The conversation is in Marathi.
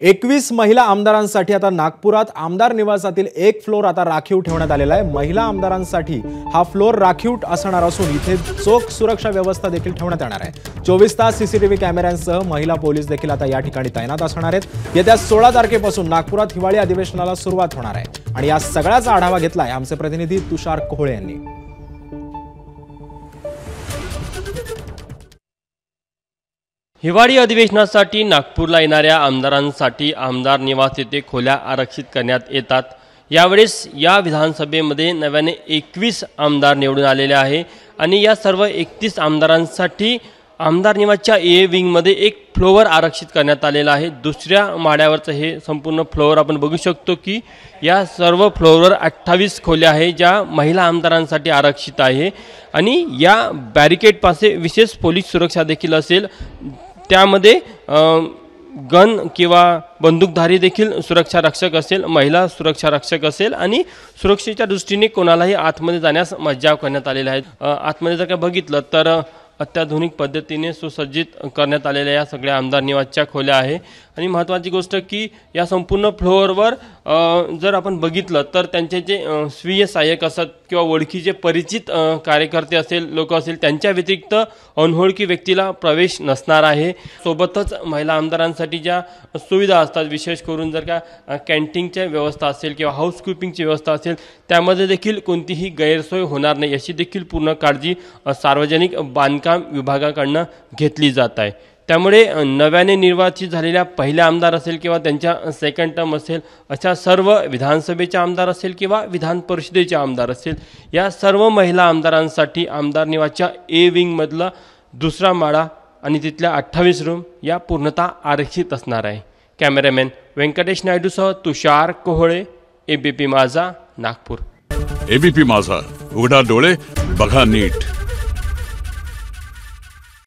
21 महिला आमदारांसाठी आता नागपुरात आमदार निवासातील एक फ्लोर आता राखीव ठेवण्यात आलेला आहे। महिला आमदारांसाठी हा फ्लोर राखीव असणार असून इथे चोख सुरक्षा व्यवस्था देखील ठेवण्यात येणार आहे। 24 तास सीसीटीव्ही कॅमेऱ्यांसह महिला पोलीस देखील आता या ठिकाणी तैनात असणार आहेत। येत्या 16 तारखेपासून नागपुरात हिवाळी अधिवेशनाला सुरुवात होणार आहे आणि या सगळ्याचा आढावा घेतलाय आमचे प्रतिनिधी तुषार कोहळे यांनी। हिवाळी अधिवेशनासाठी नागपूरला येणाऱ्या आमदारांसाठी आमदार निवास येथे खोल्या आरक्षित करण्यात येतात। यावेळेस या विधानसभेमध्ये नव्याने 21 आमदार निवडून आलेले आहे आणि या सर्व 31 आमदारांसाठी आमदार निवासच्या ए विंगमध्ये एक फ्लोअर आरक्षित करण्यात आलेला आहे। दुसऱ्या माळ्यावरचं हे संपूर्ण फ्लोअर आपण बघू शकतो की या सर्व फ्लोअरवर 28 खोल्या आहे ज्या महिला आमदारांसाठी आरक्षित आहे आणि या बॅरिकेडपासे विशेष पोलीस सुरक्षा देखील असेल। त्यामध्ये गन किंवा बंदूकधारी देखील सुरक्षा रक्षक असेल, महिला सुरक्षा रक्षक असेल आणि सुरक्षेच्या दृष्टीने कोणालाही आतमध्ये जाण्यास मज्जाव करण्यात आलेला आहे। आतमध्ये जर का बघितलं तर अत्याधुनिक पद्धतीने सुसज्जित करण्यात आलेल्या या सगळ्या आमदार निवासच्या खोल्या आहे आणि महत्त्वाची गोष्ट की या संपूर्ण फ्लोअरवर जर आपण बघितलं तर त्यांचे जे स्वीय सहाय्यक असतात किंवा ओळखीचे परिचित कार्यकर्ते असेल, लोक असेल, त्यांच्या व्यतिरिक्त अनोळखी व्यक्तीला प्रवेश नसणार आहे। सोबतच महिला आमदारांसाठी ज्या सुविधा असतात, विशेष करून जर का कॅन्टीनची व्यवस्था असेल किंवा हाऊसकीपिंगची व्यवस्था असेल, त्यामध्ये देखील कोणतीही गैरसोय होणार नाही अशी देखील पूर्ण काळजी सार्वजनिक बांधकाम विभागाकडून घेतली जात आहे। त्यामुळे नव्याने निर्वाचित झालेल्या पहिल्या आमदार असेल किंवा त्यांच्या सेकंड टर्म असेल, अशा सर्व विधानसभेचे आमदार असेल किंवा विधान परिषदेचे आमदार असेल, या सर्व महिला आमदारांसाठी आमदार निवासच्या ए विंगमधला दुसरा माळा आणि तिथल्या 28 रूम या पूर्णतः आरक्षित असणार आहे। कॅमेरामॅन व्यंकटेश नायडूसह तुषार कोहळे, एबीपी माझा, नागपूर। एबीपी माझा, उघडा डोळे बघा नीट।